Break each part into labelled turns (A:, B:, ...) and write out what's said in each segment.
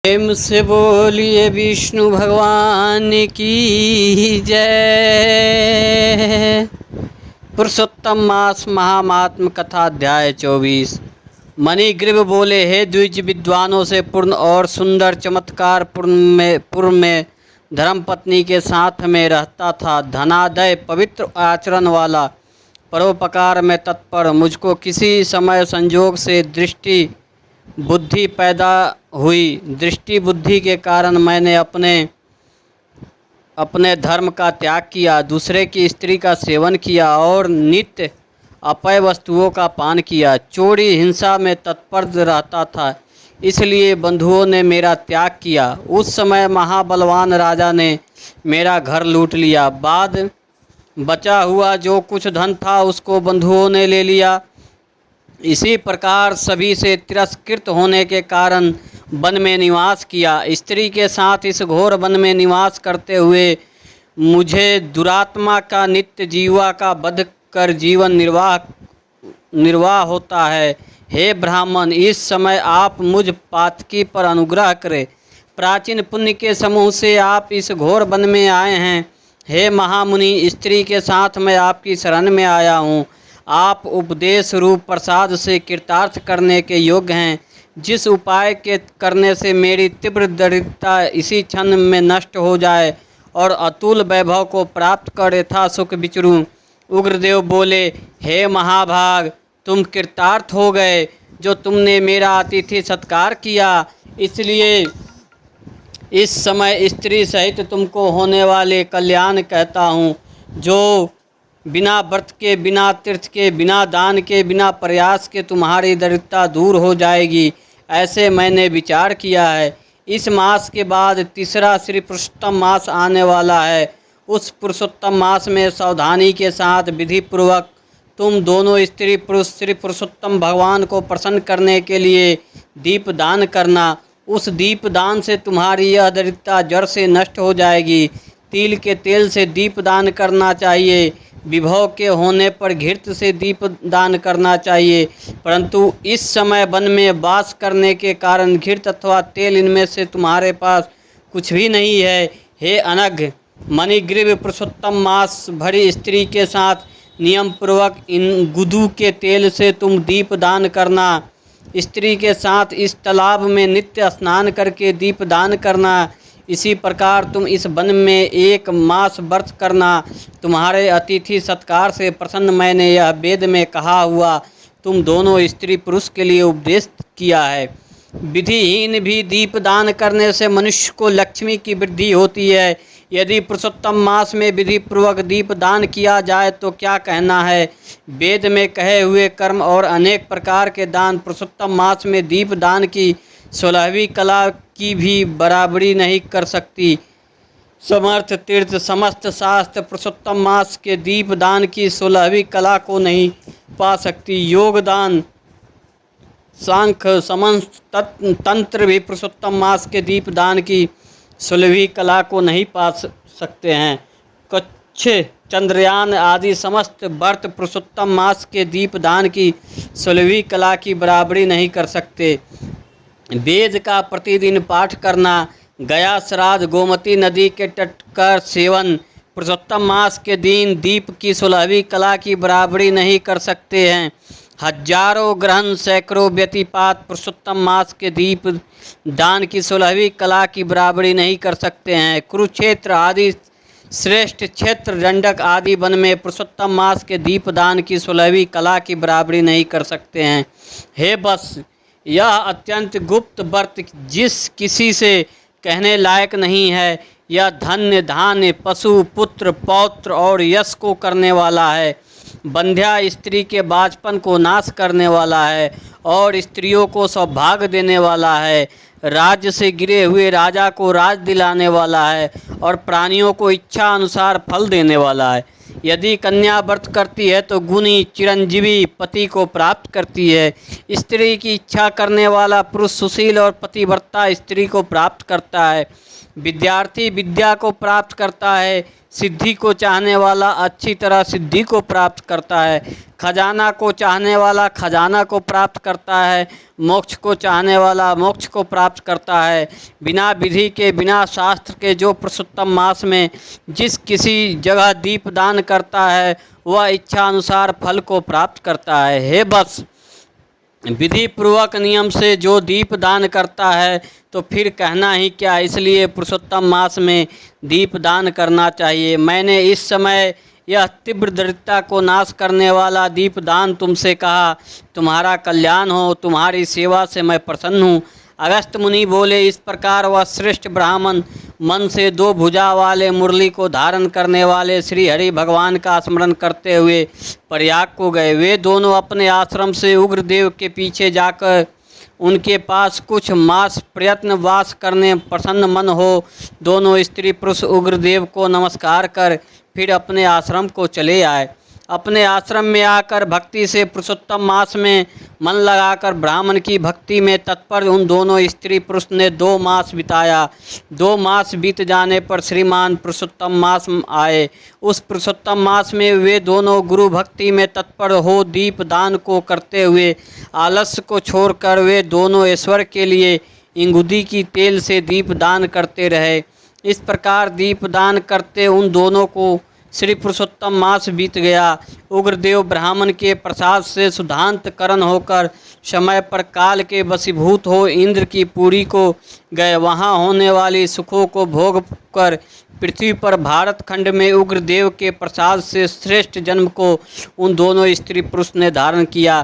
A: प्रेम से बोलिए विष्णु भगवान की जय। पुरुषोत्तम मास महात्म कथा अध्याय 24। मणिग्रीव बोले, हे द्विज विद्वानों से पूर्ण और सुंदर चमत्कार पूर्व में धर्मपत्नी के साथ में रहता था। धनादय पवित्र आचरण वाला, परोपकार में तत्पर, मुझको किसी समय संजोग से दृष्टि बुद्धि पैदा हुई। दृष्टि बुद्धि के कारण मैंने अपने धर्म का त्याग किया, दूसरे की स्त्री का सेवन किया और नित्य अपेय वस्तुओं का पान किया। चोरी हिंसा में तत्पर रहता था, इसलिए बंधुओं ने मेरा त्याग किया। उस समय महाबलवान राजा ने मेरा घर लूट लिया। बाद बचा हुआ जो कुछ धन था उसको बंधुओं ने ले लिया। इसी प्रकार सभी से तिरस्कृत होने के कारण वन में निवास किया। स्त्री के साथ इस घोर वन में निवास करते हुए मुझे दुरात्मा का नित्य जीवा का वध कर जीवन निर्वाह होता है। हे ब्राह्मण, इस समय आप मुझ पातकी पर अनुग्रह करें। प्राचीन पुण्य के समूह से आप इस घोर वन में आए हैं। हे महामुनि, स्त्री के साथ मैं आपकी शरण में आया हूँ। आप उपदेश रूप प्रसाद से कृतार्थ करने के योग्य हैं। जिस उपाय के करने से मेरी तीव्र दरिद्रता इसी क्षण में नष्ट हो जाए और अतुल वैभव को प्राप्त कर यथा सुख विचरूं। उग्रदेव बोले, हे महाभाग, तुम कृतार्थ हो गए जो तुमने मेरा अतिथि सत्कार किया। इसलिए इस समय स्त्री सहित तुमको होने वाले कल्याण कहता हूँ, जो बिना व्रत के, बिना तीर्थ के, बिना दान के, बिना प्रयास के तुम्हारी दरिद्रता दूर हो जाएगी। ऐसे मैंने विचार किया है। इस मास के बाद तीसरा श्री पुरुषोत्तम मास आने वाला है। उस पुरुषोत्तम मास में सावधानी के साथ विधि पूर्वक तुम दोनों स्त्री पुरुष श्री पुरुषोत्तम भगवान को प्रसन्न करने के लिए दीप दान करना। उस दीप दान से तुम्हारी यह दरिद्रता जड़ से नष्ट हो जाएगी। तिल के तेल से दीप दान करना चाहिए। विभव के होने पर घृत से दीप दान करना चाहिए, परंतु इस समय वन में वास करने के कारण घृत अथवा तेल इनमें से तुम्हारे पास कुछ भी नहीं है। हे अनघ, मणिग्रीव, पुरुषोत्तम मास भरी स्त्री के साथ नियम पूर्वक इन गुदू के तेल से तुम दीप दान करना। स्त्री के साथ इस तालाब में नित्य स्नान करके दीप दान करना। इसी प्रकार तुम इस वन में 1 मास व्रत करना। तुम्हारे अतिथि सत्कार से प्रसन्न मैंने यह वेद में कहा हुआ तुम दोनों स्त्री पुरुष के लिए उपदेश किया है। विधिहीन भी दीप दान करने से मनुष्य को लक्ष्मी की वृद्धि होती है। यदि पुरुषोत्तम मास में विधि पूर्वक दीप दान किया जाए तो क्या कहना है। वेद में कहे हुए कर्म और अनेक प्रकार के दान पुरुषोत्तम मास में दीप दान की 16वीं कला की भी बराबरी नहीं कर सकती। समर्थ तीर्थ समस्त शास्त्र पुरुषोत्तम मास के दीप दान की 16वीं कला को नहीं पा सकती। योग दान, सांख्य, समस्त तंत्र भी पुरुषोत्तम मास के दीप दान की 16वीं कला को नहीं पा सकते हैं। कच्छ, चंद्रयान आदि समस्त व्रत पुरुषोत्तम मास के दीप दान की 16वीं कला की बराबरी नहीं कर सकते। वेद का प्रतिदिन पाठ करना, गया श्राद्ध, गोमती नदी के तट का सेवन पुरुषोत्तम मास के दिन दीप की 16वीं कला की बराबरी नहीं कर सकते हैं। हजारों ग्रहण, सैकड़ों व्यतिपात पुरुषोत्तम मास के दीप दान की 16वीं कला की बराबरी नहीं कर सकते हैं। कुरुक्षेत्र आदि श्रेष्ठ क्षेत्र, दंडक आदि वन में पुरुषोत्तम मास के दीप दान की 16वीं कला की बराबरी नहीं कर सकते हैं। हे बस, यह अत्यंत गुप्त व्रत जिस किसी से कहने लायक नहीं है, यह धन्य, धान्य, पशु, पुत्र, पौत्र और यश को करने वाला है। बंध्या स्त्री के बाजपन को नाश करने वाला है और स्त्रियों को सौभाग्य देने वाला है। राज्य से गिरे हुए राजा को राज दिलाने वाला है और प्राणियों को इच्छा अनुसार फल देने वाला है। यदि कन्या व्रत करती है तो गुणी चिरंजीवी पति को प्राप्त करती है। स्त्री की इच्छा करने वाला पुरुष सुशील और पतिव्रता स्त्री को प्राप्त करता है। विद्यार्थी विद्या को प्राप्त करता है। सिद्धि को चाहने वाला अच्छी तरह सिद्धि को प्राप्त करता है, खजाना को चाहने वाला खजाना को प्राप्त करता है, मोक्ष को चाहने वाला मोक्ष को प्राप्त करता है। बिना विधि के बिना शास्त्र के जो पुरुषोत्तम मास में जिस किसी जगह दीप दान करता है वह इच्छा अनुसार फल को प्राप्त करता है। हे बस, विधि पूर्वक नियम से जो दीप दान करता है तो फिर कहना ही क्या। इसलिए पुरुषोत्तम मास में दीप दान करना चाहिए। मैंने इस समय यह तीव्र दरिद्रता को नाश करने वाला दीप दान तुमसे कहा। तुम्हारा कल्याण हो, तुम्हारी सेवा से मैं प्रसन्न हूँ। अगस्त मुनि बोले, इस प्रकार वह श्रेष्ठ ब्राह्मण मन से 2 भुजा वाले मुरली को धारण करने वाले श्री हरि भगवान का स्मरण करते हुए प्रयाग को गए। वे दोनों अपने आश्रम से उग्रदेव के पीछे जाकर उनके पास कुछ मास प्रयत्न वास करने प्रसन्न मन हो दोनों स्त्री पुरुष उग्रदेव को नमस्कार कर फिर अपने आश्रम को चले आए। अपने आश्रम में आकर भक्ति से पुरुषोत्तम मास में मन लगाकर ब्राह्मण की भक्ति में तत्पर उन दोनों स्त्री पुरुष ने 2 मास बिताया। 2 मास बीत जाने पर श्रीमान पुरुषोत्तम मास आए। उस पुरुषोत्तम मास में वे दोनों गुरु भक्ति में तत्पर हो दीप दान को करते हुए आलस्य को छोड़कर वे दोनों ईश्वर के लिए इंगुदी की तेल से दीप दान करते रहे। इस प्रकार दीप दान करते उन दोनों को श्री पुरुषोत्तम मास बीत गया। उग्रदेव ब्राह्मण के प्रसाद से सुधांत करण होकर समय पर काल के वशीभूत हो इंद्र की पुरी को गए। वहाँ होने वाली सुखों को भोग कर पृथ्वी पर भारत खंड में उग्रदेव के प्रसाद से श्रेष्ठ जन्म को उन दोनों स्त्री पुरुष ने धारण किया।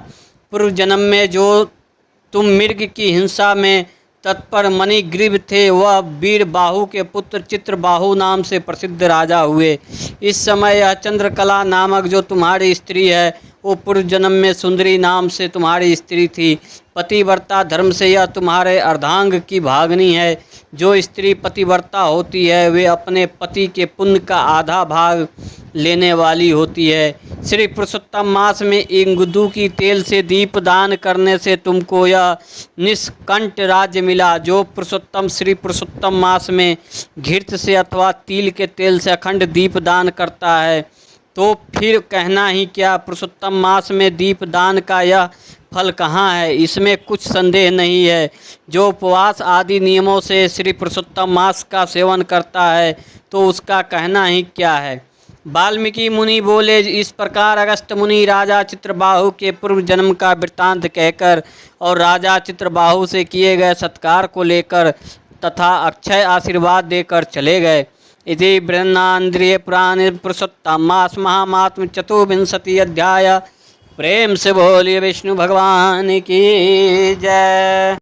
A: पूर्व जन्म में जो तुम मृग की हिंसा में तत्पर मणिग्रीव थे वह वीर बाहु के पुत्र चित्रबाहु नाम से प्रसिद्ध राजा हुए। इस समय यह चंद्रकला नामक जो तुम्हारी स्त्री है वो पूर्व जन्म में सुंदरी नाम से तुम्हारी स्त्री थी। पतिव्रता धर्म से यह तुम्हारे अर्धांग की भागनी है। जो स्त्री पतिव्रता होती है वे अपने पति के पुण्य का आधा भाग लेने वाली होती है। श्री पुरुषोत्तम मास में इंगुदू की तेल से दीप दान करने से तुमको यह निष्कंठ राज्य मिला। जो पुरुषोत्तम श्री पुरुषोत्तम मास में घृत से अथवा तिल के तेल से अखंड दीप दान करता है तो फिर कहना ही क्या। पुरुषोत्तम मास में दीप दान का यह फल कहाँ है, इसमें कुछ संदेह नहीं है। जो उपवास आदि नियमों से श्री पुरुषोत्तम मास का सेवन करता है तो उसका कहना ही क्या है। वाल्मीकि मुनि बोले, इस प्रकार अगस्त मुनि राजा चित्रबाहु के पूर्व जन्म का वृत्तांत कहकर और राजा चित्रबाहु से किए गए सत्कार को लेकर तथा अक्षय आशीर्वाद देकर चले गए। इति बृहन्नान्द्रिय पुराणे पुरुषोत्तम मास महात्म्य 24 अध्याय। प्रेम से बोलिए विष्णु भगवान की जय।